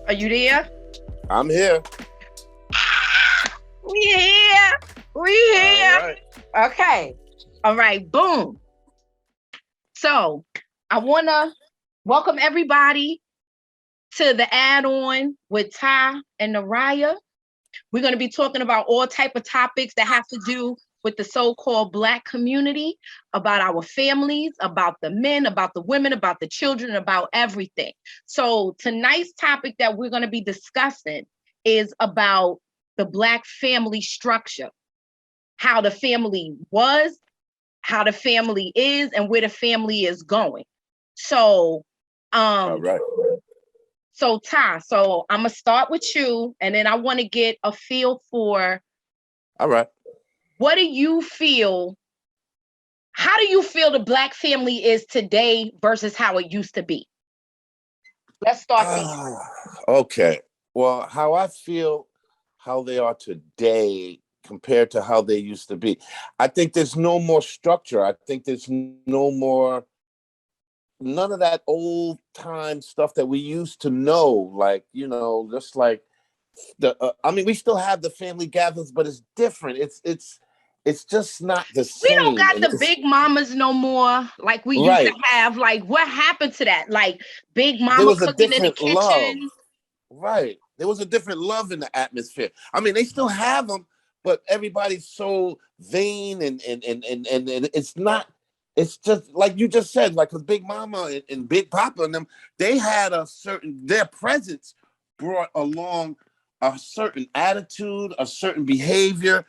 Are you there? I'm here. We here. We All here. right. Okay. All right. Boom. So I want to welcome everybody to the add-on with Ty and Naraya. We're going to be talking about all type of topics that have to do with the so-called Black community, about our families, about the men, about the women, about the children, about everything. So tonight's topic that we're going to be discussing is about the Black family structure, how the family was, how the family is, and where the family is going. So, All right. so Ty, so I'm gonna start with you, and then I want to get a feel for All right. what do you feel. How do you feel the Black family is today versus how it used to be? Let's start there. Okay. Well, how I feel, how they are today compared to how they used to be. I think there's no more structure. I think there's no more, none of that old time stuff that we used to know. Like, just like I mean, we still have the family gatherings, but it's different. It's just not the We don't same. got And the it's big mamas no more like we used to right. have. Like, what happened to that? Like, big There mama was a cooking in the different love. kitchen. Right. There was a different love in the atmosphere. I mean, they still have them, but everybody's so vain and it's not, it's just like you just said, like, because Big Mama and Big Papa and them, they had their presence brought along a certain attitude, a certain behavior,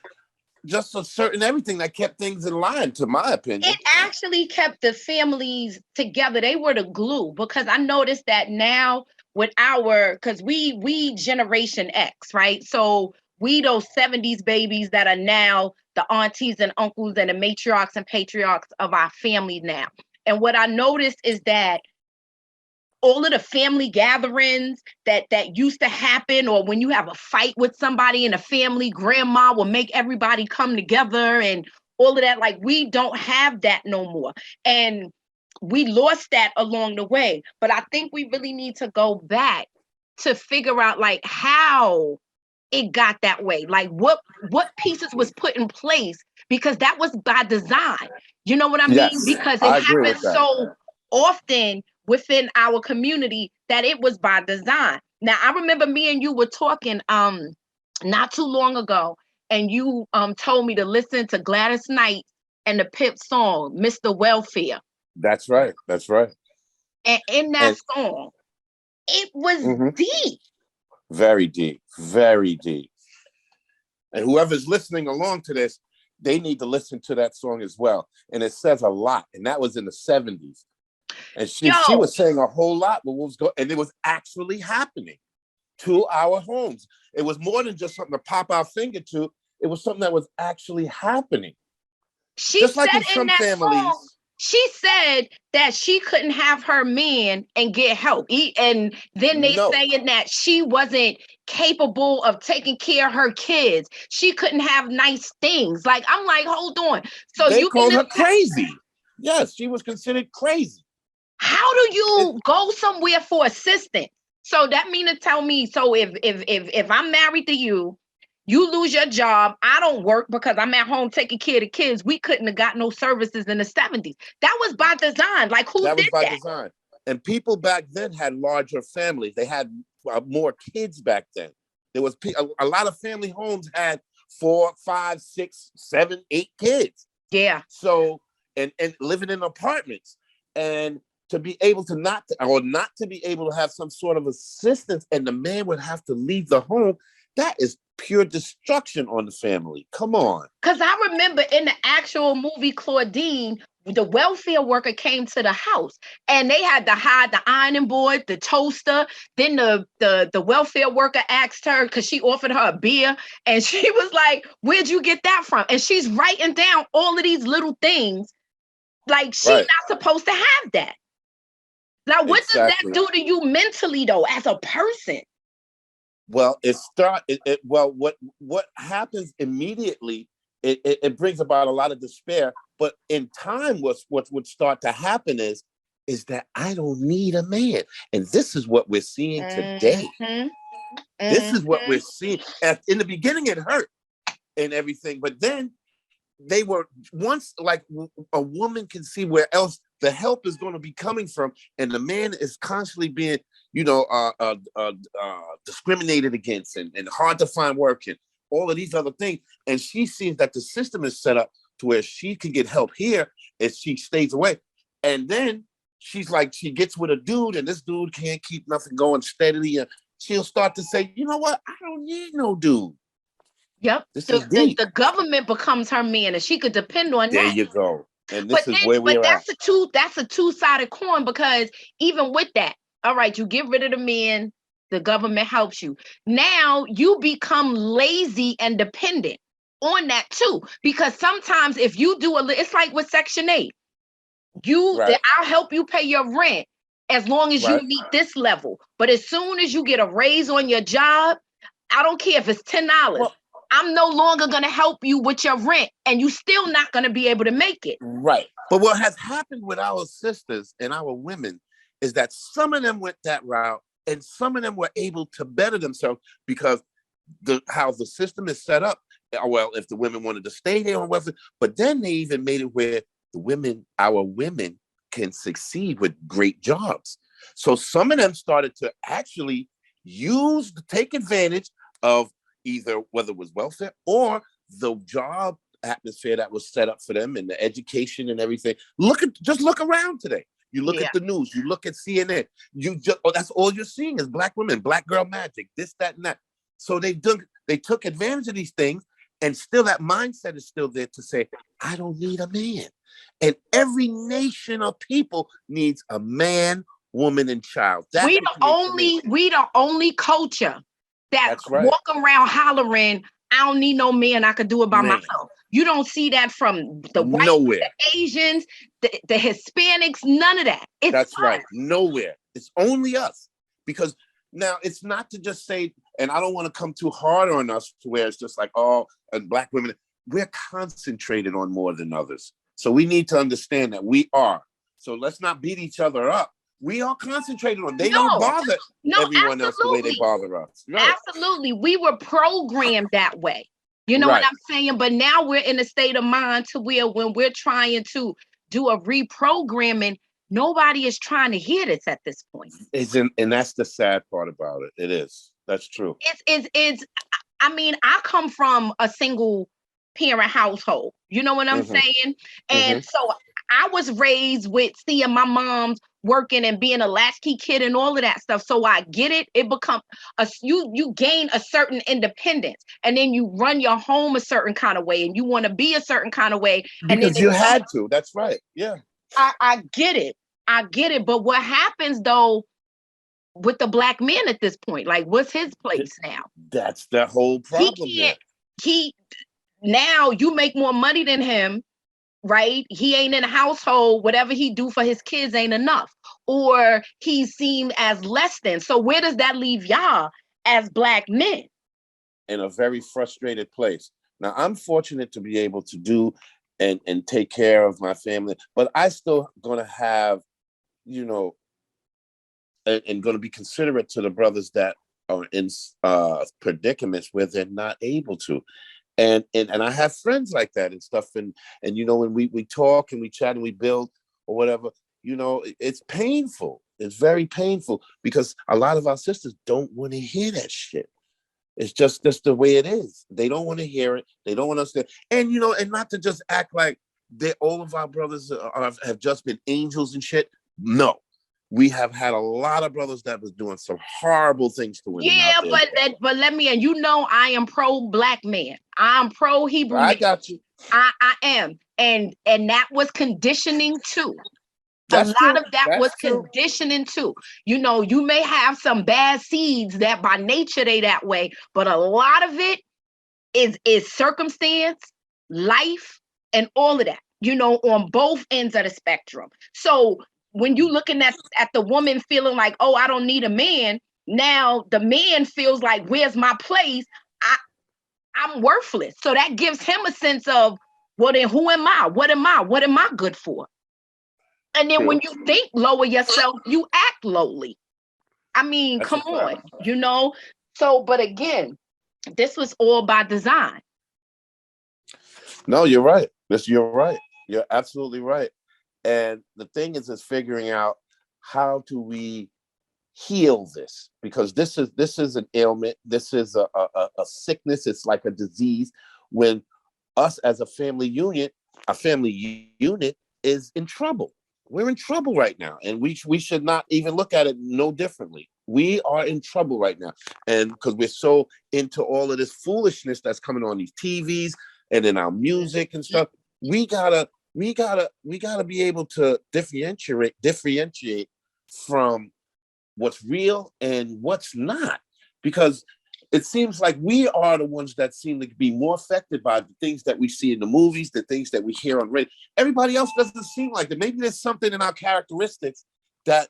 just a certain everything that kept things in line, to my It opinion. actually kept the families together. They were the glue, because I noticed that now with because we Generation X, right? So we those 70s babies that are now the aunties and uncles and the matriarchs and patriarchs of our family now. And what I noticed is that all of the family gatherings that used to happen, or when you have a fight with somebody in a family, grandma will make everybody come together and all of that. Like, we don't have that no more, and we lost that along the way. But I think we really need to go back to figure out like how it got that way, like what pieces was put in place, because that was by design. You know what I mean? Yes, Because it I agree with happens that. so often within our community that it was by design. Now, I remember me and you were talking not too long ago, and you told me to listen to Gladys Knight and the Pip song Mr. Welfare. That's right. That's right. And in that And song, it was mhm, deep. very deep, very deep. And whoever's listening along to this, they need to listen to that song as well. And it says a lot. And that was in the 70s. And she Yo, was saying a whole lot, but what was going, and it was actually happening to our homes. It was more than just something to pop our finger to. It was something that was actually happening. she Just like said in in some that song, families. she said that she couldn't have her man and get help. And then they No, saying that she wasn't capable of taking care of her kids. She couldn't have nice things. Like, I'm like, hold on. So they you mean called to her crazy. Yes, she was considered crazy. how do It, you go somewhere for assistance? So that mean to tell me, so if I'm married to you, you lose your job, I don't work because I'm at home taking care of the kids. We couldn't have got no services in the 70s. That was by design. Like, who that was did by that? design. And people back then had larger families. They had more kids back then. There was a lot of family homes had 4, 5, 6, 7, 8 kids. Yeah. So and living in apartments, and to be able to not to be able to have some sort of assistance, and the man would have to leave the home. That is pure destruction on the family. Come on. Because I remember in the actual movie Claudine, the welfare worker came to the house and they had to hide the ironing board, the toaster. Then the welfare worker asked her, because she offered her a beer, and she was like, "Where'd you get that from?" And she's writing down all of these little things. Like, she's Right. not supposed to have that. Now, what does that Exactly. do to you mentally, though, as a person? Well, well, what happens immediately, it brings about a lot of despair. But in time, what would start to happen is is that I don't need a man. And this is what we're seeing today. Mm-hmm. This is what Mm-hmm. we're seeing. In the beginning, it hurt and everything, but then they were once like a woman can see where else the help is going to be coming from, and the man is constantly being, discriminated against and hard to find work and all of these other things. And she sees that the system is set up to where she can get help here if she stays away. And then she's like, she gets with a dude, and this dude can't keep nothing going steadily. And she'll start to say, you know what? I don't need no dude. Yep. This The, is the deep. the government becomes her man, and she could depend on There that. you go. And But this is then, where but we're at. that's a two-sided coin, because even with that, all right, you get rid of the men, the government helps you. Now you become lazy and dependent on that too. Because sometimes if you do it's like with Section 8. Right. I'll help you pay your rent as long as you Right. meet this level. But as soon as you get a raise on your job, I don't care if it's $10. Well, I'm no longer going to help you with your rent, and you still not going to be able to make it. right. But what has happened with our sisters and our women is that some of them went that route and some of them were able to better themselves because how the system is set up. Well, if the women wanted to stay there or whatever, but then they even made it where our women can succeed with great jobs. So some of them started to actually take advantage of either whether it was welfare or the job atmosphere that was set up for them and the education and everything. Just look around today. You look Yeah. at the news, you look at CNN, that's all you're seeing is black women, black girl magic, this, that, and that. So they took advantage of these things, and still that mindset is still there to say, I don't need a man. And every nation of people needs a man, woman, and child. That's We what the you need to me. only culture that That's right. walk around hollering, I don't need no man, I could do it by Man. myself. You don't see that from the whites, Nowhere. the Asians, the Hispanics, none of that. It's That's us. right. Nowhere. It's only us. Because now it's not to just say, and I don't want to come too hard on us to where it's just like, oh, and black women, we're concentrated on more than others. So we need to understand that we are. So let's not beat each other up. We are concentrated on. They don't bother everyone else the way they bother us. Right. Absolutely. We were programmed that way. You know what I'm saying? But now we're in a state of mind to where when we're trying to do a reprogramming, nobody is trying to hear this at this point. And that's the sad part about it. It is. That's true. I mean, I come from a single parent household. You know what I'm saying? And so I was raised with seeing my mom's working and being a latchkey kid and all of that stuff. So I get it. It becomes you gain a certain independence, and then you run your home a certain kind of way, and you want to be a certain kind of way. Because you had to. That's right. Yeah. I get it. I get it. But what happens though with the black man at this point? Like, what's his place now? That's the whole problem. Now you make more money than him, right? He ain't in a household. Whatever he do for his kids ain't enough, or he's seen as less than. So where does that leave y'all as black men? In a very frustrated place. Now I'm fortunate to be able to do and take care of my family, but I still gonna have, and going to be considerate to the brothers that are in predicaments where they're not able to. And I have friends like that and stuff. And when we talk and we chat and we build or whatever, it's painful. It's very painful because a lot of our sisters don't want to hear that shit. It's just the way it is. They don't want to hear it. They don't want to understand. And, and not to just act like all of our brothers have just been angels and shit. No. We have had a lot of brothers that was doing some horrible things to women. Yeah, but let me, and I am pro black man. I'm pro Hebrew. I got you. I am, and that was conditioning too. That's a lot of that was conditioning too. You may have some bad seeds that by nature they that way, but a lot of it is circumstance, life, and all of that. On both ends of the spectrum. So when you looking at the woman feeling like, oh, I don't need a man, now the man feels like, where's my place? I'm worthless. So that gives him a sense of, well, then who am I? What am I? What am I good for? And then True. when you think lower yourself, you act lowly. I mean, That's a come fact. on, you know? So, but again, this was all by design. No, you're right. You're right. You're absolutely right. And the thing is figuring out how do we heal this, because this is an ailment. This is a sickness. It's like a disease. When us as a family unit is in trouble. We're in trouble right now, and we should not even look at it no differently. We are in trouble right now, and because we're so into all of this foolishness that's coming on these TVs and in our music and stuff, we gotta be able to differentiate from what's real and what's not, because it seems like we are the ones that seem to be more affected by the things that we see in the movies, the things that we hear on radio. Everybody else doesn't seem like that. Maybe there's something in our characteristics that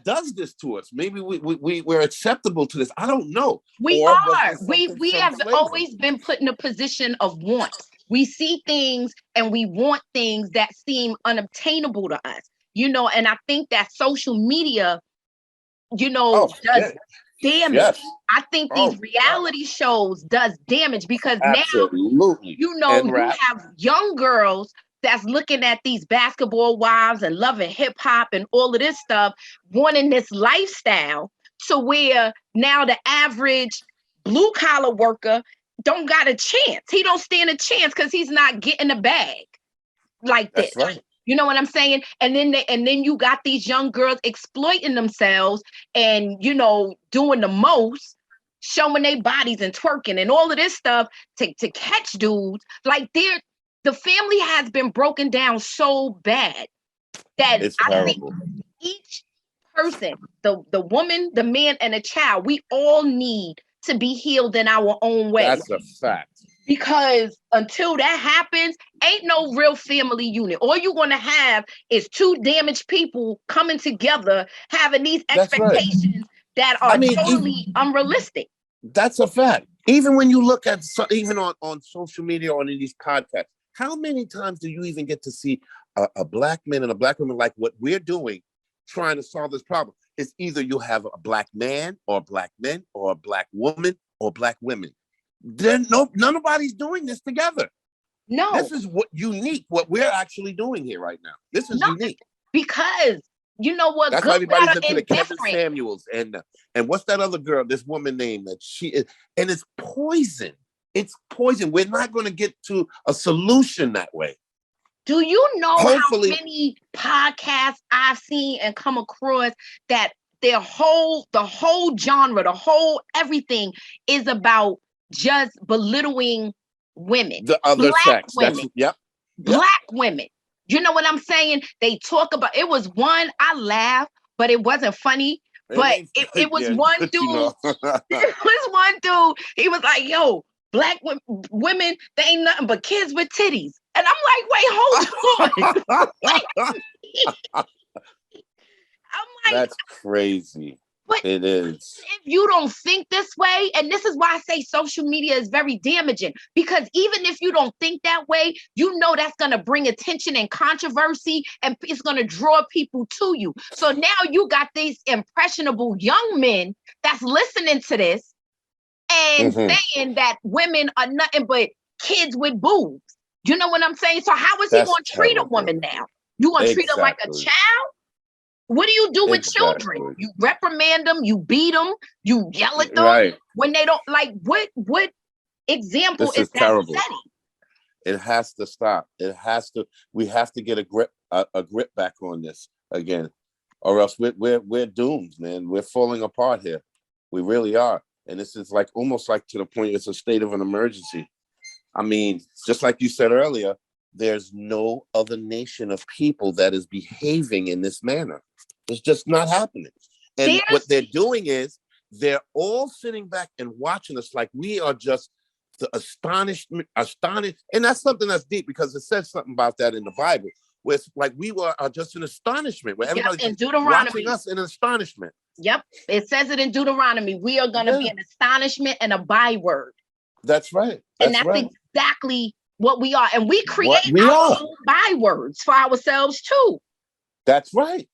does this to us. Maybe we're acceptable to this. I don't know. We Or was are. this something We from have slavery? always been put in a position of want. We see things and we want things that seem unobtainable to us. And I think that social media, Oh, does yeah. damage. Yes. I think Oh, these God. reality shows does damage because now, Absolutely. And you rap. have young girls that's looking at these basketball wives and loving hip hop and all of this stuff, wanting this lifestyle, to where now the average blue collar worker don't got a chance. He don't stand a chance because he's not getting a bag like this. That's right. You know what I'm saying? And then you got these young girls exploiting themselves and doing the most, showing their bodies and twerking and all of this stuff to catch dudes. Like the family has been broken down so bad that It's I think terrible. each person, the woman, the man, and the child, we all need to be healed in our own way. That's a fact. Because until that happens, ain't no real family unit. All you're going to have is two damaged people coming together, having these That's right. expectations that I are mean, totally unrealistic. that's a fact. Even when you look at, even on social media or on these podcasts, how many times do you even get to see a black man and a black woman like what we're doing, trying to solve this problem? It's either you have a black man or black men or a black woman or black women. Nobody's doing this together. No, This is what we're actually doing here right now. This is no, unique. because you know what? That's why Good, everybody's better, into the Kevin indifferent. Samuels and what's that other girl, this woman name that she is, and it's poison. It's poison. We're not going to get to a solution that way. Do you know Hopefully, how many podcasts I've seen and come across that the whole genre, the whole everything is about just belittling women, the other black sex. women, Yep. black women. You know what I'm saying? They talk about, it was one, I laughed, but it wasn't funny. But it was Yeah, one but dude. It was one dude. He was like, yo, black women, they ain't nothing but kids with titties. And I'm like, wait, hold on. I'm like, That's crazy. but It is. if you don't think this way, and this is why I say social media is very damaging, because even if you don't think that way, that's going to bring attention and controversy, and it's going to draw people to you. So now you got these impressionable young men that's listening to this and saying that women are nothing but kids with boobs. You know what I'm saying? So how is he That's going to treat a terrible. woman now? You going to treat her like a Exactly. child? What do you do with Exactly. children? You reprimand them, you beat them, you yell at them Right. when they don't like. What example This is is that terrible. setting? It has to stop. It has to. We have to get a grip back on this again, or else we're doomed, man. We're falling apart here. We really are. And this is like almost like to the point it's a state of an emergency. I mean, just like you said earlier, there's no other nation of people that is behaving in this manner. It's just not happening. And what they're doing is they're all sitting back and watching us like we are just the astonished. And that's something that's deep, because it says something about that in the Bible, where it's like we are just in astonishment, where everybody's in just Deuteronomy, watching us in astonishment. Yep, it says it in Deuteronomy. We are going to be an astonishment and a byword. That's right. And that's exactly what we are. And we create our own bywords for ourselves too. That's right.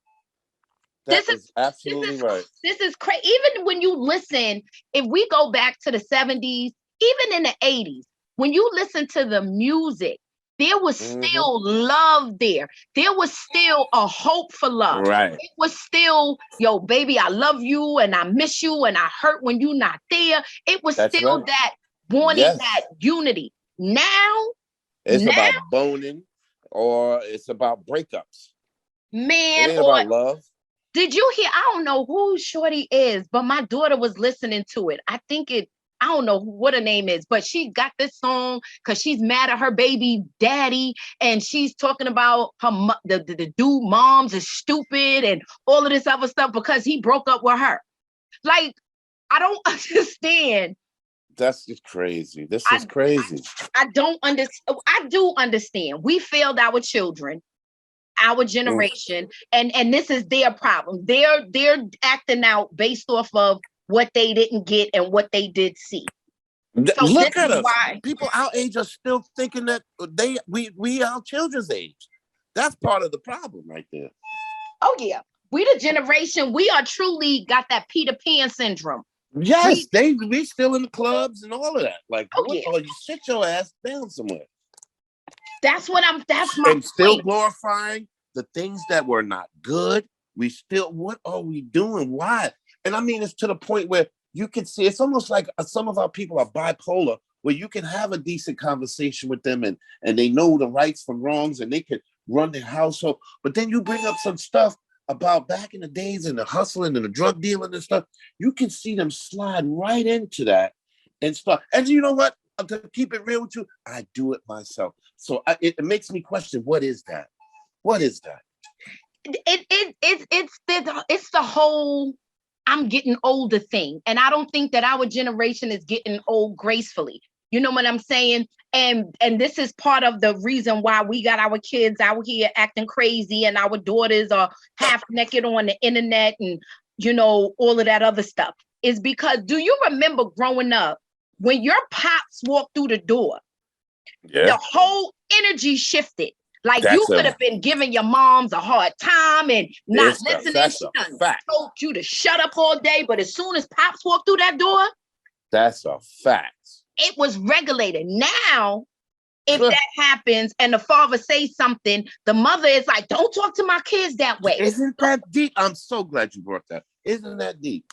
That This is is absolutely right. this is crazy. Even when you listen, if we go back to the 70s, even in the 80s, when you listen to the music, there was Hmm. still love there. There was still a hope for love. Right. It was still, yo, baby, I love you and I miss you and I hurt when you're not there. It was That's still right. that wanting that Yes. unity. Now, It's now, about boning or it's about breakups. It man, ain't or about love. did you hear? I don't know who Shorty is, but my daughter was listening to it. I don't know what her name is, but she got this song because she's mad at her baby daddy, and she's talking about the dude moms is stupid and all of this other stuff because he broke up with her. Like, I don't understand. That's just crazy. This is I crazy. I don't understand. I do understand. We failed our children, our Mm. generation, and this is their problem. They're acting out based off of what they didn't get and what they did see. So this Look at is us. why. People our age are still thinking that we our children's age. That's part of the problem right there. Oh yeah, we the generation. We are truly got that Peter Pan syndrome. Yes, We. we still in the clubs and all of that. Like, Oh what? yeah, Oh, you sit your ass down somewhere. that's what I'm. That's my And still point. glorifying the things that were not good. We still, what are we doing? Why? And I mean, it's to the point where you can see it's almost like some of our people are bipolar, where you can have a decent conversation with them and they know the rights from wrongs and they can run their household. But then you bring up some stuff about back in the days and the hustling and the drug dealing and stuff. You can see them slide right into that and stuff. And you know what? To keep it real with you, I do it myself. So it makes me question, what is that? What is that? It's the whole I'm getting older thing. And I don't think that our generation is getting old gracefully. You know what I'm saying? And this is part of the reason why we got our kids out here acting crazy and our daughters are half naked on the internet and all of that other stuff. Is because do you remember growing up when your pops walked through the door, Yeah, the whole energy shifted. Like you that's could a have been giving your moms a hard time and not listening. that's She a done fact. told you to shut up all day, but as soon as pops walked through that door, That's a fact. it was regulated. Now, if that happens and the father says something, the mother is like, "Don't talk to my kids that way." Isn't that deep? I'm so glad you brought that. Isn't that deep?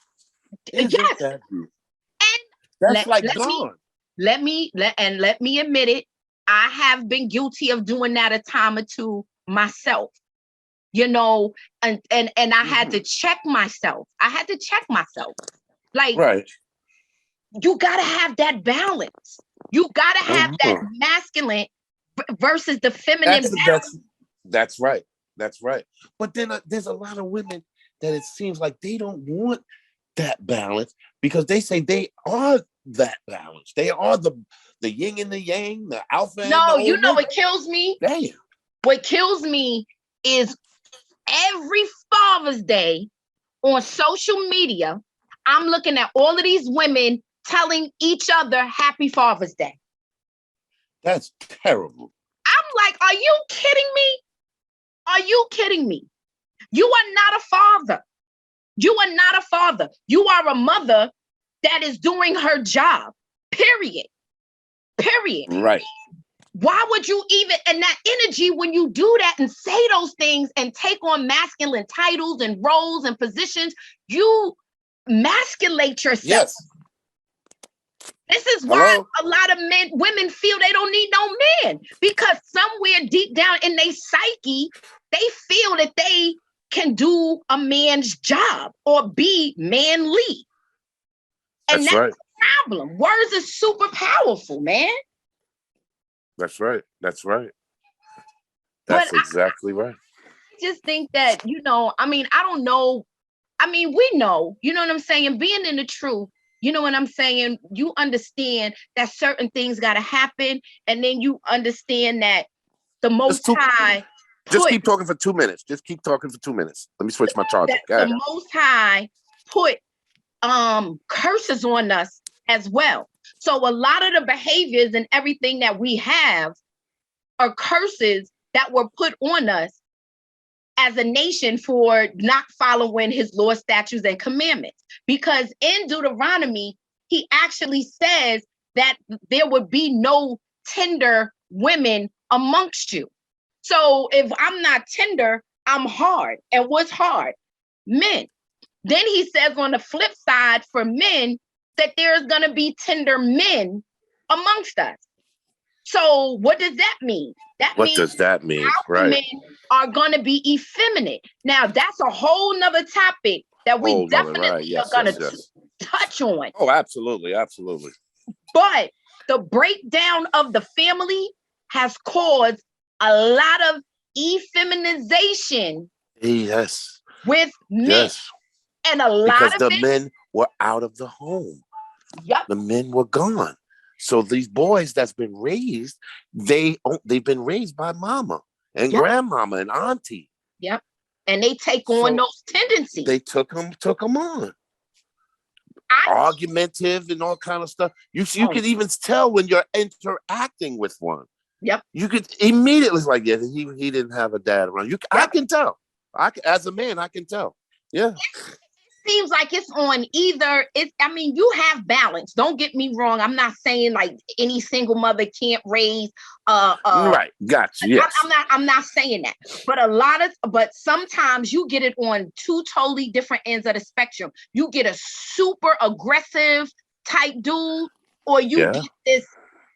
Isn't Yes, that deep? and That's let like let me gone. let me admit it. I have been guilty of doing that a time or two myself. And I had to check myself. I had to check myself. Like, Right. you gotta have that balance. You gotta have that Mhm. masculine versus the feminine That's balance. that's right. That's right. But then there's a lot of women that it seems like they don't want that balance because they say they are that balance. They are the yin and the yang, the alpha and the No, you know omega. what kills me? Damn. What kills me is every Father's Day on social media, I'm looking at all of these women telling each other Happy Father's Day. That's terrible. I'm like, are you kidding me? Are you kidding me? You are not a father. You are not a father. You are a mother that is doing her job. Period. Period. Right. Why would you even, and that energy when you do that and say those things and take on masculine titles and roles and positions, you masculate yourself. Yes. This is why Hello? a lot of women feel they don't need no men, because somewhere deep down in their psyche, they feel that they can do a man's job or be manly. And That's that's right. the problem. Words are super powerful, man. That's right. That's right. But That's I exactly right. just think that, I mean, I don't know. I mean, we know, you know what I'm saying? Being in the truth, you know what I'm saying? You understand that certain things got to happen. And then you understand that the Most Just two, High just put keep talking for 2 minutes. Just keep talking for 2 minutes. Let me switch my charger. that Go the ahead. Most High put curses on us as well. So a lot of the behaviors and everything that we have are curses that were put on us as a nation for not following his law, statutes, and commandments. Because in Deuteronomy, he actually says that there would be no tender women amongst you. So if I'm not tender, I'm hard. And what's hard? Men. Then he says on the flip side for men that there's going to be tender men amongst us. So what does that mean? What does that mean? Our men are going to be effeminate. Now, that's a whole nother topic that we definitely are going to touch on. Oh, absolutely. Absolutely. But the breakdown of the family has caused a lot of effeminization. Yes. With men. Yes. And a lot because of the men were out of the home. Yep. The men were gone. So these boys that's been raised, they've been raised by mama and grandmama and auntie. Yep. And they take on those tendencies. They took them on. Argumentative and all kind of stuff. You can even tell when you're interacting with one. Yep. You could immediately like, yeah, he didn't have a dad around. I can tell. As a man, I can tell. Yeah. Seems like it's on either. You have balance. Don't get me wrong. I'm not saying like any single mother can't raise. Right. Gotcha. Yes. I'm not saying that. But sometimes you get it on two totally different ends of the spectrum. You get a super aggressive type dude, or you get this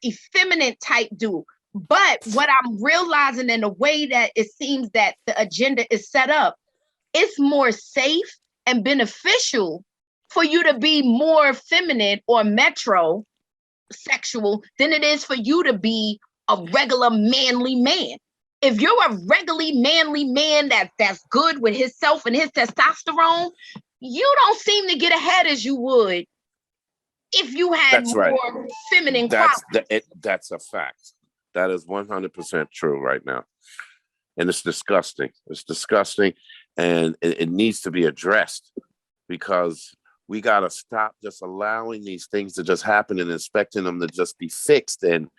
effeminate type dude. But what I'm realizing in the way that it seems that the agenda is set up, it's more safe and beneficial for you to be more feminine or metrosexual than it is for you to be a regular manly man. If you're a regularly manly man that's good with himself and his testosterone, you don't seem to get ahead as you would if you had more feminine qualities. That's a fact. That is 100% true right now. And it's disgusting. It's disgusting. And it needs to be addressed because we got to stop just allowing these things to just happen and expecting them to just be fixed. And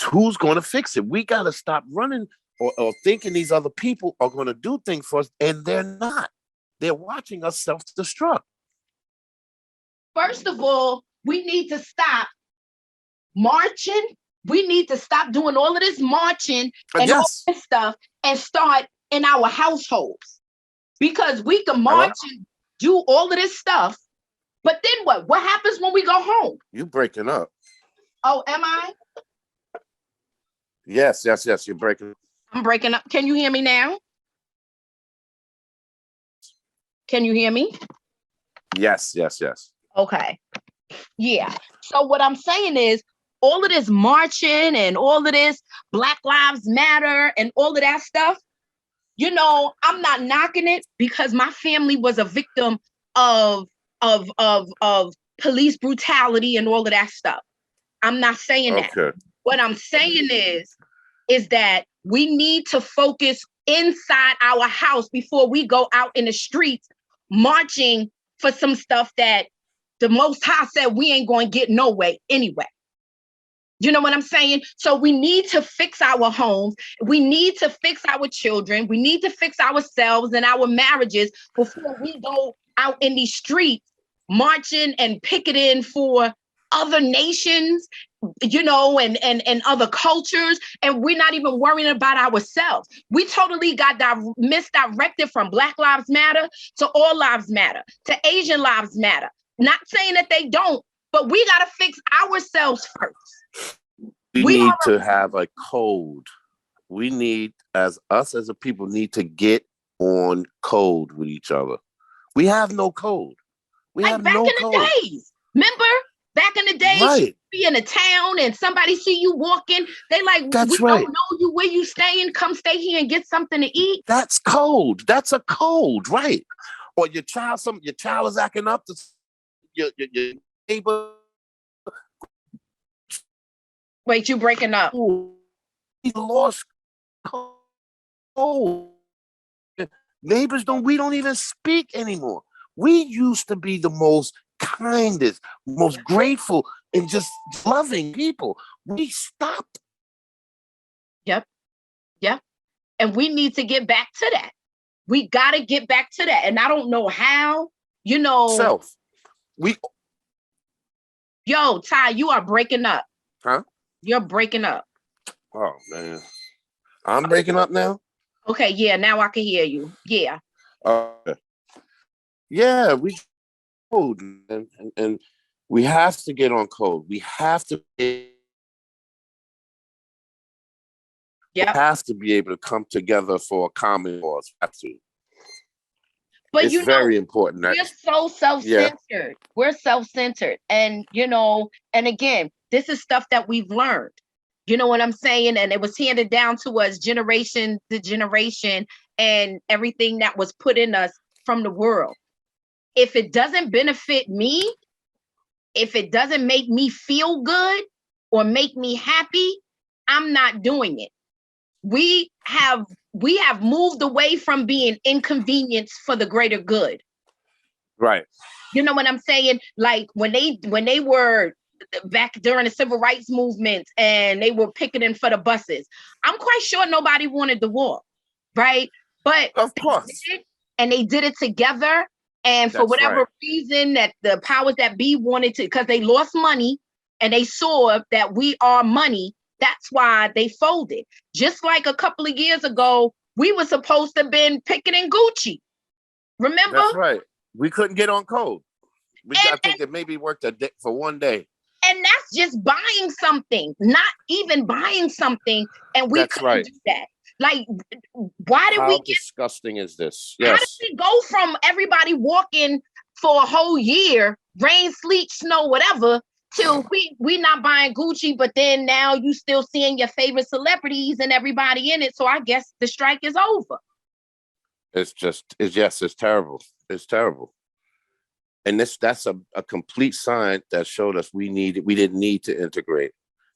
who's going to fix it? We got to stop running or thinking these other people are going to do things for us, and they're not. They're watching us self-destruct. First of all, we need to stop marching. We need to stop doing all of this marching and all this stuff and start in our households. Because we can march and do all of this stuff, but then what? What happens when we go home? You breaking up. Oh, am I? Yes, you're breaking up. I'm breaking up. Can you hear me now? Can you hear me? Yes. Okay. Yeah. So what I'm saying is all of this marching and all of this Black Lives Matter and all of that stuff, I'm not knocking it because my family was a victim of police brutality and all of that stuff. I'm not saying that. What I'm saying is that we need to focus inside our house before we go out in the streets marching for some stuff that the Most High said we ain't going to get no way anyway. You know what I'm saying? So we need to fix our homes. We need to fix our children. We need to fix ourselves and our marriages before we go out in these streets marching and picketing for other nations, and other cultures. And we're not even worrying about ourselves. We totally got misdirected from Black Lives Matter to All Lives Matter to Asian Lives Matter. Not saying that they don't, but we got to fix ourselves first. We need to have a code. We need, as a people, need to get on code with each other. We have no code. We have no code. Back in the days. Remember? Back in the days, you'd be in a town and somebody see you walking. They like, we don't know you, where you staying. Come stay here and get something to eat. That's code. That's a code, right? Or your child is acting up to your neighbor. Wait, you breaking up? We lost code. Neighbors we don't even speak anymore. We used to be the most kindest, most grateful, and just loving people. We stopped. Yep. And we need to get back to that. We got to get back to that. And I don't know how, you know. Yo, Ty, you are breaking up. Huh? You're breaking up. Oh, man. I'm breaking up now? Okay, yeah, now I can hear you. Yeah. Yeah, we code, and we have to get on code. We have to be able to come together for a common cause. Have to. But it's very important. We're so self-centered. Yeah. We're self-centered. And, and again, this is stuff that we've learned. You know what I'm saying? And it was handed down to us generation to generation, and everything that was put in us from the world. If it doesn't benefit me, if it doesn't make me feel good or make me happy, I'm not doing it. We have moved away from being inconvenienced for the greater good. Right. You know what I'm saying? Like when they were back during the civil rights movement and they were picketing for the buses, I'm quite sure nobody wanted the war, right? But of course, they did it together. And for whatever reason that the powers that be wanted to, because they lost money and they saw that we are money, that's why they folded. Just like a couple of years ago, we were supposed to have been picketing Gucci. Remember? That's right. We couldn't get on code. I think it maybe worked a day for one day. And that's just buying something, not even buying something. And we couldn't do that. Like, why did How disgusting is this? Yes. How did we go from everybody walking for a whole year, rain, sleet, snow, whatever, to we not buying Gucci, but then now you still seeing your favorite celebrities and everybody in it. So I guess the strike is over. It's terrible. It's terrible. And that's a complete sign that showed us we didn't need to integrate.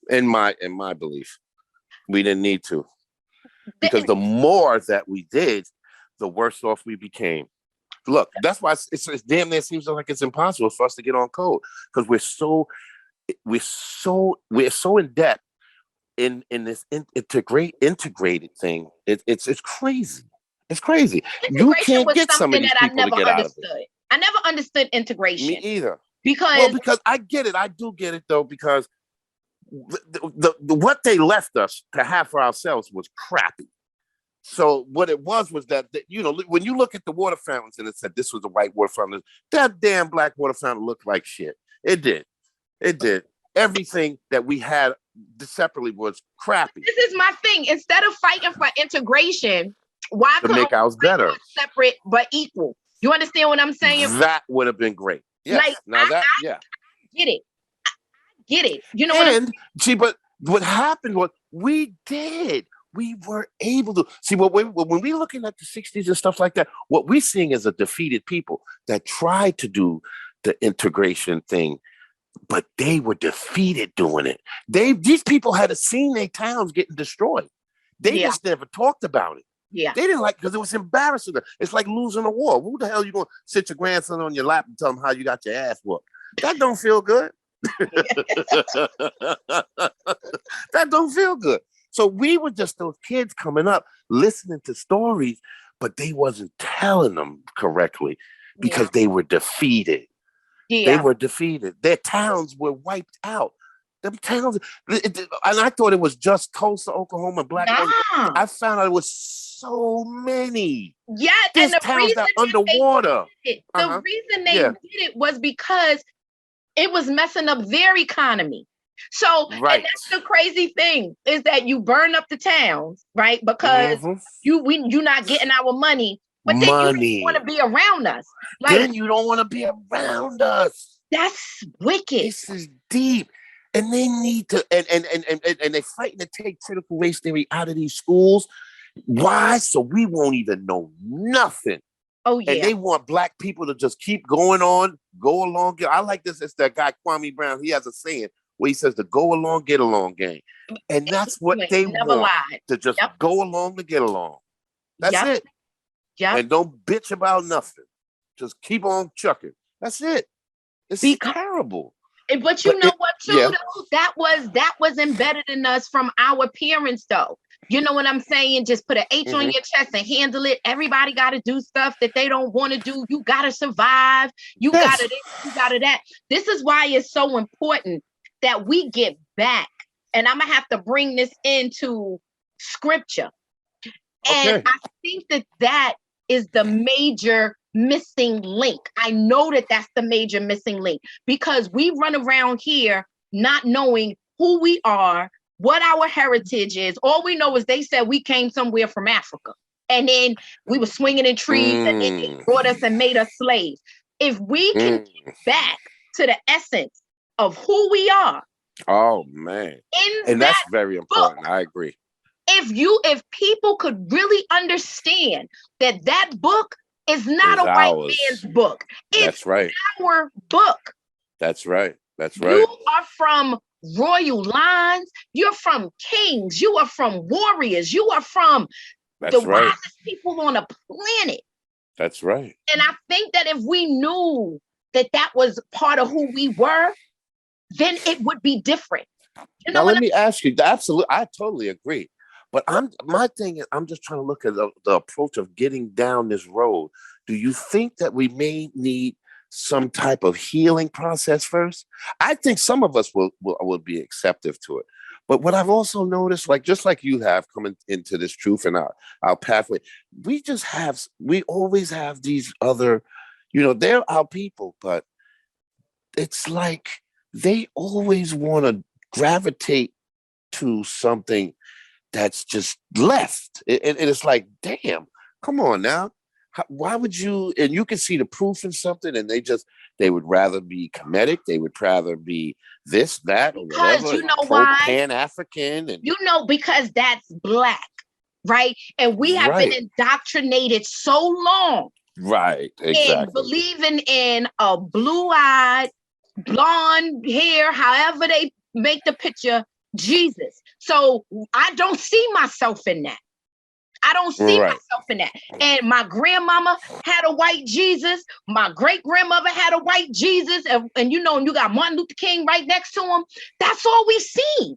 In my belief, we didn't need to. Because the more that we did, the worse off we became. Look, that's why it's damn near seems like it's impossible for us to get on code, because we're so in debt in this integrated thing. It's crazy. It's crazy. You can't get some of these people to get out of it. I never understood integration. Me either. Because I get it. I do get it though, because the what they left us to have for ourselves was crappy. So what it was that, when you look at the water fountains and it said this was a white water fountain, that damn black water fountain looked like shit. It did. Everything that we had separately was crappy. This is my thing. Instead of fighting for integration, why to make ours better, separate but equal? You understand what I'm saying? That would have been great. Yes. I get it. I get it. You know but what happened was we were able to see when we're looking at the 60s and stuff like that, what we're seeing is a defeated people that tried to do the integration thing, but they were defeated doing it. These people had seen their towns getting destroyed. They just never talked about it. Yeah. They didn't because it was embarrassing. It's like losing a war. Who the hell are you going to sit your grandson on your lap and tell him how you got your ass whooped? That don't feel good. That don't feel good. So we were just those kids coming up, listening to stories, but they wasn't telling them correctly because they were defeated. Yeah. They were defeated. Their towns were wiped out. Them towns, and I thought it was just Tulsa, Oklahoma, Black. I found out it was so many. Yeah, and the towns that underwater. The reason they did it was because it was messing up their economy. So and that's the crazy thing, is that you burn up the towns, right? Because you're not getting our money, but then you don't want to be around us. Then you don't want to be around us. That's wicked. This is deep. And they need to, and they're fighting to take critical race theory out of these schools. Why? So we won't even know nothing. Oh, yeah. And they want Black people to just keep going on, go along. I like this. It's that guy, Kwame Brown. He has a saying where he says the go along, get along game. And that's what they want, to just go along to get along. That's it. Yeah. And don't bitch about nothing. Just keep on chucking. That's it. It's terrible. But you know what, too, though? That was embedded in us from our parents, though. You know what I'm saying? Just put an H on your chest and handle it. Everybody got to do stuff that they don't want to do. You got to survive. You got to this, you got to that. This is why it's so important that we get back. And I'm going to have to bring this into scripture. And I think that is the major missing link. I know that that's the major missing link because we run around here not knowing who we are, what our heritage is. All we know is they said we came somewhere from Africa. And then we were swinging in trees and then they brought us and made us slaves. If we can get back to the essence of who we are. Oh, man. And that's very important. I agree. If people could really understand that book is not a white man's book. It's our book. That's right. That's right. You are from royal lines. You're from kings. You are from warriors. You are from the wisest people on the planet. That's right. And I think that if we knew that was part of who we were, then it would be different. You know, now let me ask you. Absolutely, I totally agree. But my thing is, I'm just trying to look at the approach of getting down this road. Do you think that we may need some type of healing process first? I think some of us will be acceptive to it. But what I've also noticed, like just like you have coming into this truth and our pathway, we always have these other, they're our people, but it's like they always want to gravitate to something that's just left. And it's like, damn, come on now. Why would you, and you can see the proof in something and they would rather be Kemetic. They would rather be this, that, or whatever. Because you know why? Pan-African. And, because that's Black, right? And we have been indoctrinated so long. Right, exactly. In believing in a blue-eyed, blonde hair, however they make the picture, Jesus. So I don't see myself in that. I don't see myself in that. And my grandmama had a white Jesus. My great grandmother had a white Jesus. And you got Martin Luther King right next to him. That's all we see.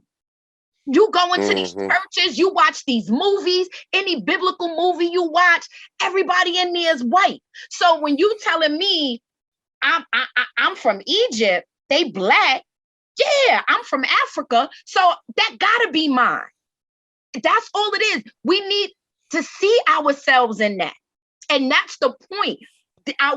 You go into these churches, you watch these movies, any biblical movie you watch, everybody in there is white. So when you telling me I'm from Egypt, they Black, yeah, I'm from Africa. So that gotta be mine. That's all it is. We need to see ourselves in that. And that's the point.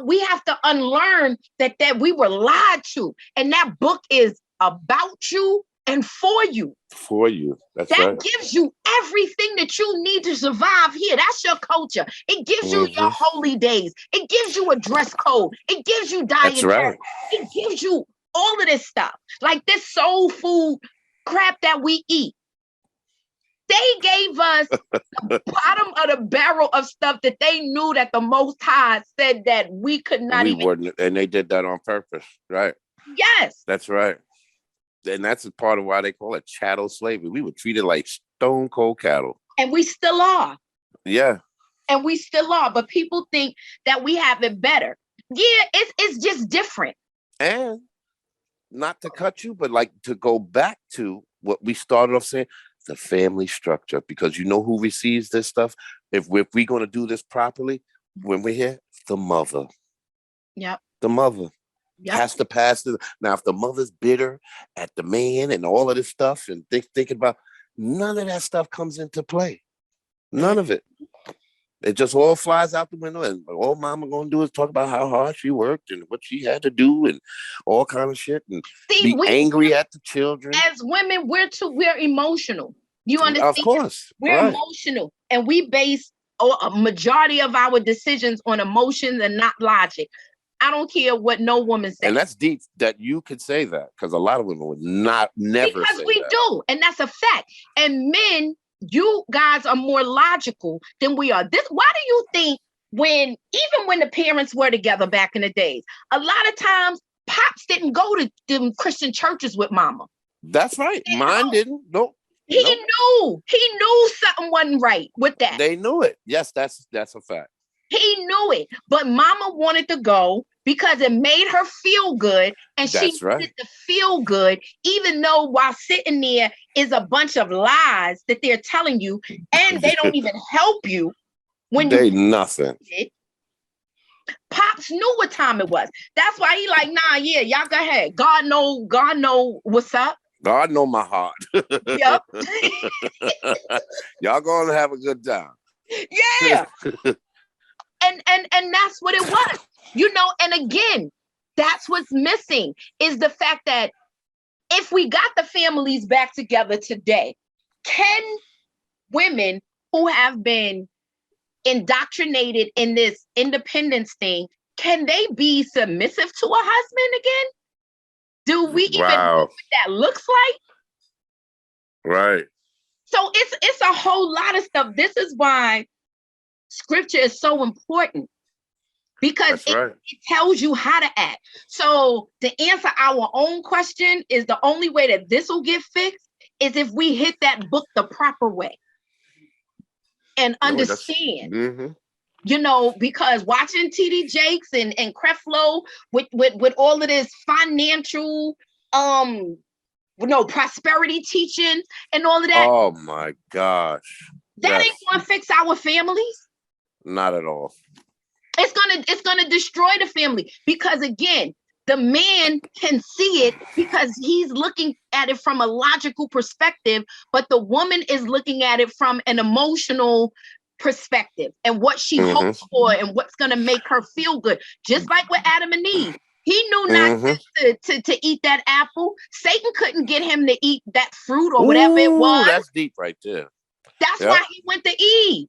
We have to unlearn that we were lied to. And that book is about you and for you. For you. That's right. That gives you everything that you need to survive here. That's your culture. It gives you your holy days. It gives you a dress code. It gives you dietary. That's right. It gives you all of this stuff. Like this soul food crap that we eat. They gave us the bottom of the barrel of stuff that they knew that the Most High said that we could not wouldn't, and they did that on purpose, right? Yes. That's right. And that's a part of why they call it chattel slavery. We were treated like stone cold cattle. And we still are. Yeah. And we still are. But people think that we have it better. Yeah, it's just different. And not to cut you, but like to go back to what we started off saying, the family structure, because you know who receives this stuff. If we're going to do this properly, when we're here, the mother. Yep. The mother has to pass it. Now, if the mother's bitter at the man and all of this stuff and thinking about, none of that stuff comes into play. None of it. It just all flies out the window, and all mama gonna do is talk about how hard she worked and what she had to do and all kind of shit, and be angry at the children. As women, we're emotional. You understand? Of course. We're emotional, and we base a majority of our decisions on emotions and not logic. I don't care what no woman says. And that's deep that you could say that, because a lot of women would never because say we that. do, and that's a fact. And men, you guys are more logical than we are. Why do you think even when the parents were together back in the days, a lot of times pops didn't go to them Christian churches with mama? That's right. Mine didn't. Nope. He knew something wasn't right with that. They knew it. Yes, that's a fact. He knew it, but mama wanted to go because it made her feel good, and she That's right. needed to feel good, even though while sitting there is a bunch of lies that they're telling you, and they don't even help you when you They nothing. it. Pops knew what time it was. That's why he like, nah, yeah, y'all go ahead. God know what's up. God know my heart. Yep. Y'all gonna have a good time. Yeah. And that's what it was. And again, that's what's missing is the fact that if we got the families back together today, can women who have been indoctrinated in this independence thing, can they be submissive to a husband again? Do we even know what that looks like? Right. So it's a whole lot of stuff. This is why scripture is so important, because it tells you how to act. So to answer our own question, is the only way that this will get fixed is if we hit that book the proper way and understand. Because watching TD Jakes and Creflo with all of this financial prosperity teaching and all of that. Oh my gosh. That ain't gonna fix our families. Not at all. It's gonna destroy the family, because again, the man can see it because he's looking at it from a logical perspective, but the woman is looking at it from an emotional perspective and what she hopes for and what's gonna make her feel good. Just like with Adam and Eve. He knew not to eat that apple. Satan couldn't get him to eat that fruit or whatever it was. That's deep right there. That's why he went to Eve.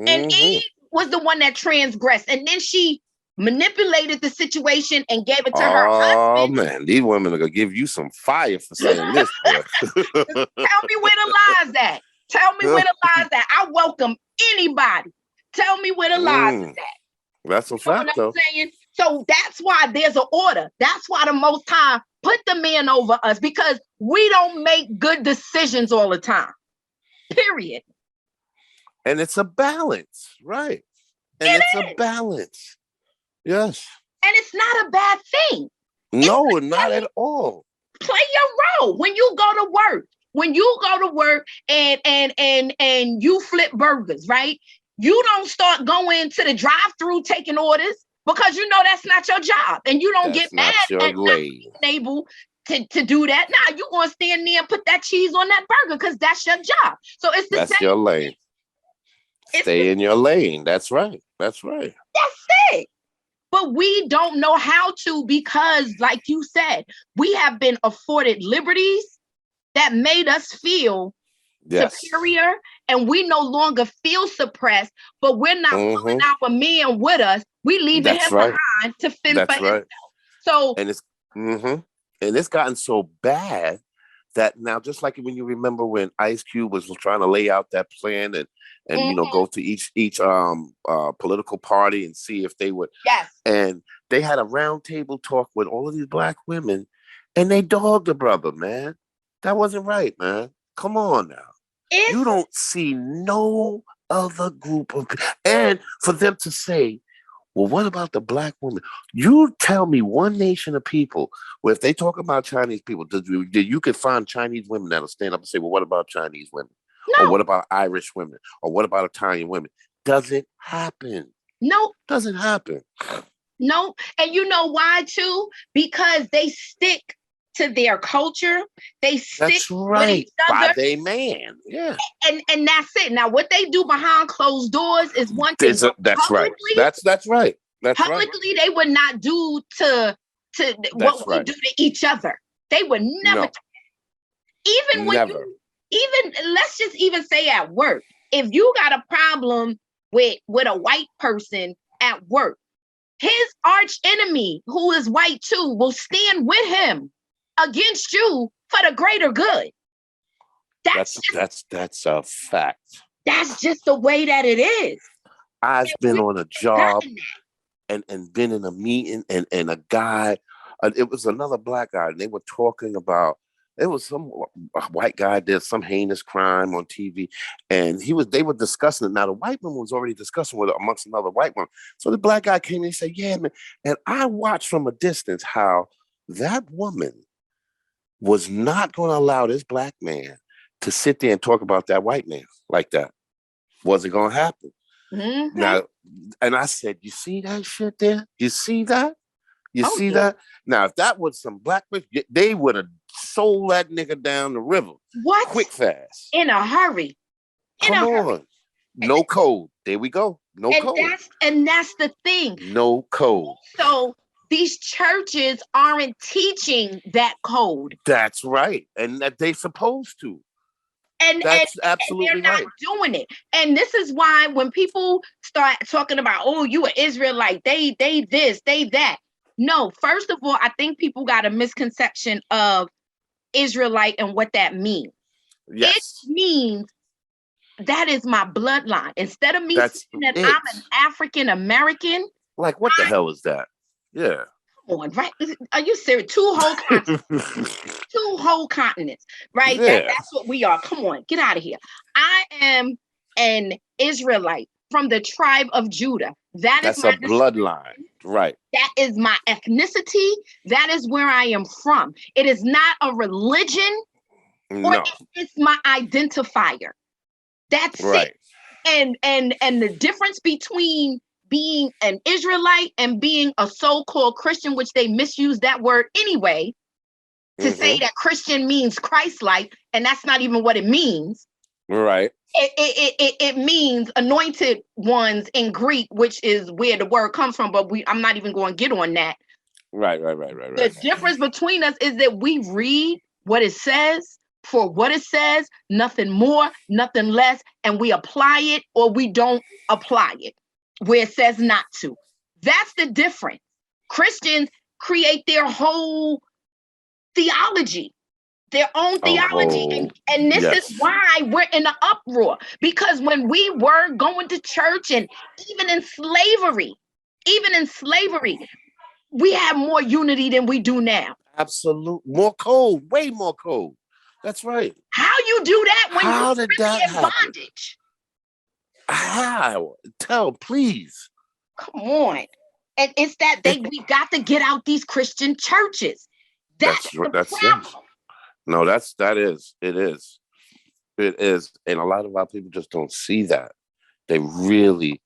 And Eve was the one that transgressed. And then she manipulated the situation and gave it to her husband. Oh, man. These women are going to give you some fire for saying this. Tell me where the lies at. Tell me where the lies at. I welcome anybody. Tell me where the lies is at. That's a fact, though. Saying? So that's why there's an order. That's why the Most High put the man over us, because we don't make good decisions all the time. Period. And it's a balance, right? And it's a balance. Yes. And it's not a bad thing. No, not at all. Play your role when you go to work. When you go to work and you flip burgers, right? You don't start going to the drive-through taking orders, because you know that's not your job, and you don't get mad at not being able to do that. Now you're gonna stand there and put that cheese on that burger because that's your job. So it's the same. That's your lane. Stay in your lane. That's right. That's right. That's it. But we don't know how to, because, like you said, we have been afforded liberties that made us feel superior, and we no longer feel suppressed, but we're not pulling our man with us. We leaving him behind to fend for himself. So and it's gotten so bad that now, just like when you remember when Ice Cube was trying to lay out that plan and go to each political party and see if they would. Yes. And they had a round table talk with all of these black women, and they dogged the brother, man. That wasn't right, man. Come on now. You don't see no other group of people. And for them to say, well, what about the black woman? You tell me one nation of people where if they talk about Chinese people, you could find Chinese women that'll stand up and say, well, what about Chinese women? No. Or what about Irish women? Or what about Italian women? Doesn't happen. No. Doesn't happen. No. And you know why, too? Because they stick to their culture. They stick That's right. with each other. By their man. Yeah. And that's it. Now, what they do behind closed doors is one thing. That's right. That's right. That's publicly, they would not do to what we do to each other. They would never. Even when let's just even say at work, if you got a problem with a white person at work, his arch enemy, who is white too, will stand with him against you for the greater good. That's a fact. That's just the way that it is. I've been on a job and been in a meeting and a guy, it was another black guy, and they were talking about It was some white guy did some heinous crime on TV, and they were discussing it. Now the white woman was already discussing with it amongst another white woman. So the black guy came in and said, "Yeah, man." And I watched from a distance how that woman was not going to allow this black man to sit there and talk about that white man like that. Wasn't going to happen. Mm-hmm. Now, and I said, "You see that shit there? You see that? You Oh, see yeah. that?" Now, if that was some black bitch, they would have sold that nigga down the river. What? Quick fast. In a hurry. Come on. No code. There we go. No code. That's the thing. No code. So these churches aren't teaching that code. That's right. And that they supposed to. That's absolutely and they're not doing it. And this is why when people start talking about, oh, you an Israelite, they this, they that. No, first of all, I think people got a misconception of Israelite and what that means. Yes. It means that is my bloodline. Instead of me saying that I'm an African American. Like, what the hell is that? Yeah. Come on, right? Are you serious? Two whole continents, right? Yeah. That's what we are. Come on, get out of here. I am an Israelite from the tribe of Judah. That's my bloodline, right? That is my ethnicity. That is where I am from. It is not a religion. No. It's my identifier. That's right. It. And the difference between being an Israelite and being a so-called Christian, which they misuse that word anyway, to say that Christian means Christ-like, and that's not even what it means. Right. It means anointed ones in Greek, which is where the word comes from, but I'm not even going to get on that. Right. The difference between us is that we read what it says for what it says, nothing more, nothing less, and we apply it or we don't apply it where it says not to. That's the difference. Christians create their whole theology, their own theology. And this is why we're in an uproar. Because when we were going to church and even in slavery, we have more unity than we do now. Absolutely. More code, way more code. That's right. How you do that when How did that happen? Bondage? How? Tell, please. Come on. And it's that we got to get out these Christian churches. That's the problem. No, it is. And a lot of our people just don't see that. They really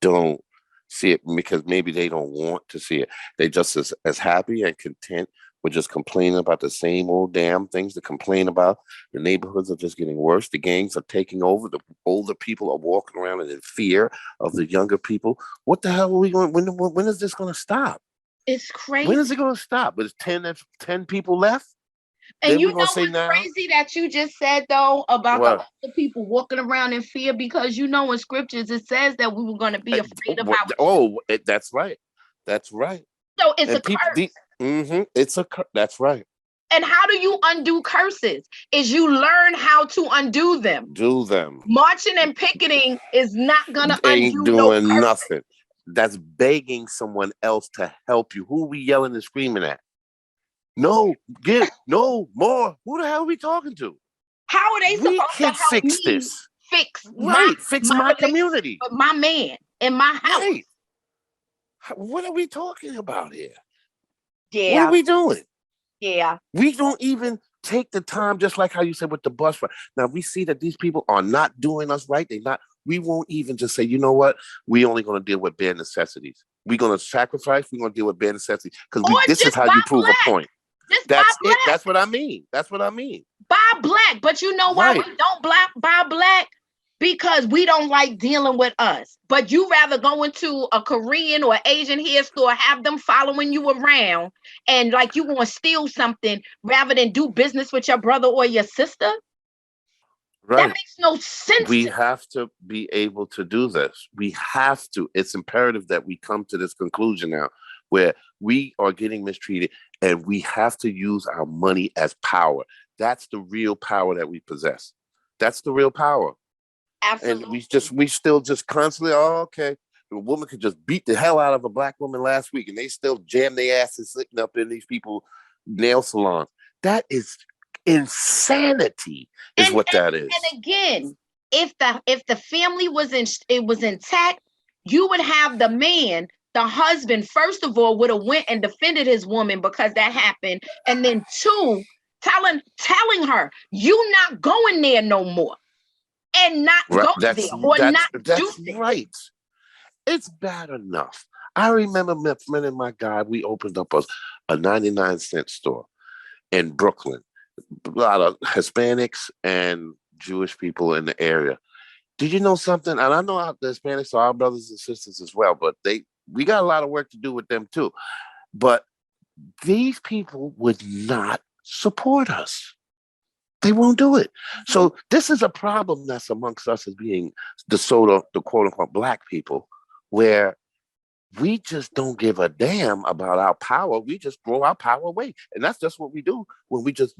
don't see it because maybe they don't want to see it. They just as happy and content with just complaining about the same old damn things to complain about. The neighborhoods are just getting worse. The gangs are taking over. The older people are walking around in fear of the younger people. What the hell are we going? When is this going to stop? It's crazy. When is it going to stop? There's 10 people left. And you know what's crazy that you just said, though, about the people walking around in fear? Because you know in scriptures it says that we were going to be afraid of our... That's right. That's right. So it's a curse. It's a curse. That's right. And how do you undo curses? Is you learn how to undo them. Do them. Marching and picketing is not going to undo ain't doing nothing. That's begging someone else to help you. Who are we yelling and screaming at? No, no more. Who the hell are we talking to? How are they supposed to help fix me this? Fix my community, my man in my house. Right. What are we talking about here? Yeah. What are we doing? Yeah. We don't even take the time, just like how you said with the bus ride. Now we see that these people are not doing us right. We won't even just say, you know what? We only going to deal with bare necessities. We're going to sacrifice. We're going to deal with bare necessities because this is how you prove a point. That's it. That's what I mean. Buy black. But you know why we don't buy black? Because we don't like dealing with us. But you rather go into a Korean or Asian hair store, have them following you around, and like you want to steal something rather than do business with your brother or your sister. Right. That makes no sense. We have to be able to do this. We have to. It's imperative that we come to this conclusion now where we are getting mistreated and we have to use our money as power. That's the real power that we possess. That's the real power. Absolutely. And we still just constantly, okay. A woman could just beat the hell out of a black woman last week and they still jam their asses sitting up in these people nail salons. That is Insanity is And what and, that is. and again, if the family was intact, you would have the man, the husband, first of all, would have went and defended his woman because that happened, and then two, telling her you not going there no more, and not Right. go there or not do That's this. right. It's bad enough. I remember me and my guy, we opened up a 99-cent store in Brooklyn. A lot of Hispanics and Jewish people in the area. Did you know something? And I know the Hispanics are our brothers and sisters as well, but we got a lot of work to do with them too. But these people would not support us. They won't do it. So this is a problem that's amongst us as being the quote unquote black people, where we just don't give a damn about our power. We just throw our power away. And that's just what we do when we just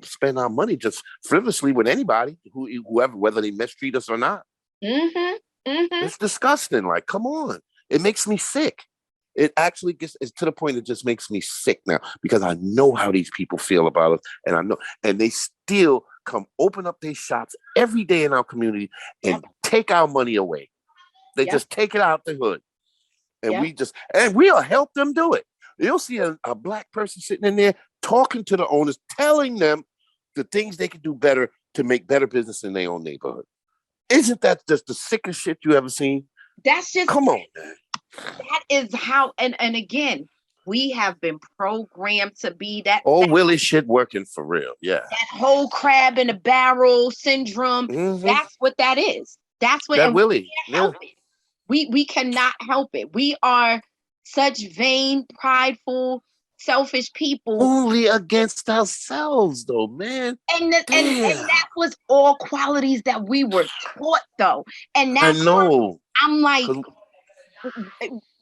spend our money just frivolously with anybody, whoever, whether they mistreat us or not. Mm-hmm. Mm-hmm. It's disgusting. Like, come on. It makes me sick. It actually it's to the point it just makes me sick now because I know how these people feel about us, and they still come open up their shops every day in our community and take our money away. They just take it out the hood, and we'll help them do it. You'll see a black person sitting in there talking to the owners, telling them the things they can do better to make better business in their own neighborhood. Isn't that just the sickest shit you ever seen? That's just, come on, man. That is how, and again, we have been programmed to be that. Oh, Willie shit working for real. Yeah. That whole crab in a barrel syndrome. Mm-hmm. That's what that is. That's what, that Willie. We can't help it. We cannot help it. We are such vain, prideful, selfish people. Only against ourselves, though, man. And that was all qualities that we were taught, though. And that's I know. I'm like,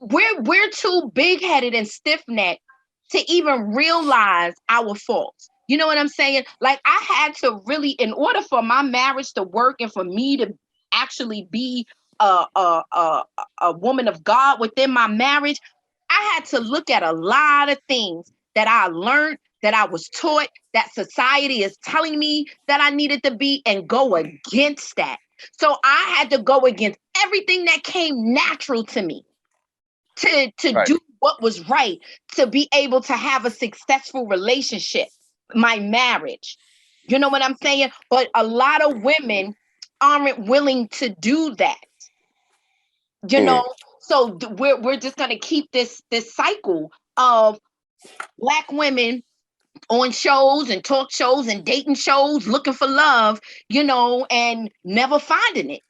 we're too big-headed and stiff-necked to even realize our faults. You know what I'm saying? Like, I had to really, in order for my marriage to work and for me to actually be a woman of God within my marriage, I had to look at a lot of things that I learned, that I was taught, that society is telling me that I needed to be, and go against that. So I had to go against everything that came natural to me to do what was right, to be able to have a successful relationship, my marriage. You know what I'm saying? But a lot of women aren't willing to do that. You know, so we're just gonna keep this cycle of black women on shows and talk shows and dating shows looking for love, and never finding it.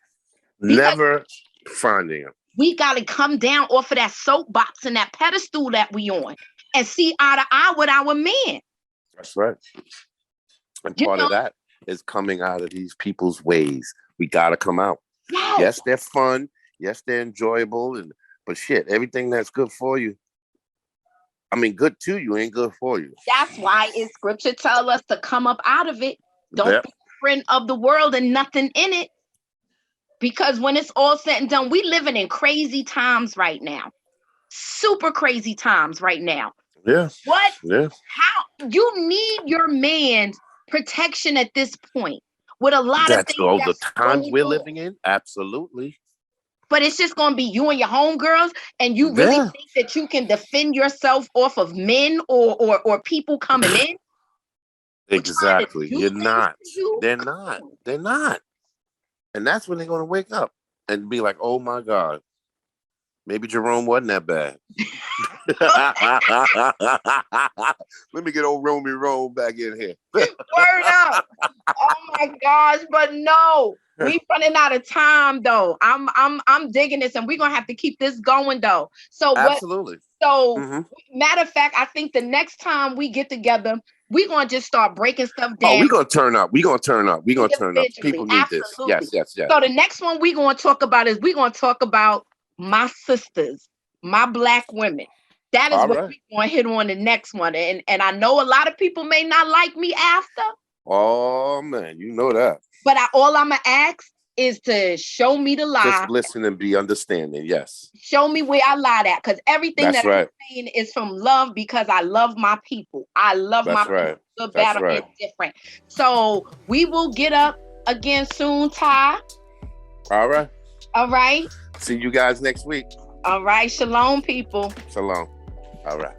Never finding it. We got to come down off of that soapbox and that pedestal that we on and see eye to eye with our men. That's right. And part of that is coming out of these people's ways. We got to come out. Yes, they're fun. Yes, they're enjoyable. But shit, everything that's good for you, good to you ain't good for you. That's why in scripture tell us to come up out of it. Don't be a friend of the world and nothing in it. Because when it's all said and done, we living in crazy times right now. Super crazy times right now. Yeah. What? Yeah. How you need your man's protection at this point with a lot of things. All the times we're living in. Absolutely. But it's just going to be you and your homegirls, and you really think that you can defend yourself off of men or people coming in? Exactly. You're not. They're not. They're not. And that's when they're going to wake up and be like, oh, my God, maybe Jerome wasn't that bad. Let me get old Romy Rome back in here. Word up. Oh, my gosh. But no, we running out of time, though. I'm digging this, and we're going to have to keep this going, though. So absolutely. Matter of fact, I think the next time we get together, we're going to just start breaking stuff down. Oh, we're going to turn up. We're going to turn up. People need this. Yes. So the next one we're going to talk about is we're going to talk about my sisters, my black women. That is what we're going to hit on the next one. And I know a lot of people may not like me after. Oh, man, you know that. But all I'm going to ask is to show me the lie. Just listen and be understanding. Yes. Show me where I lied at, because everything That's that right. I'm saying is from love, because I love my people. I love my That's right. people, good, That's bad, or right. indifferent. So we will get up again soon, Ty. All right. All right. See you guys next week. All right. Shalom, people. Shalom. All right.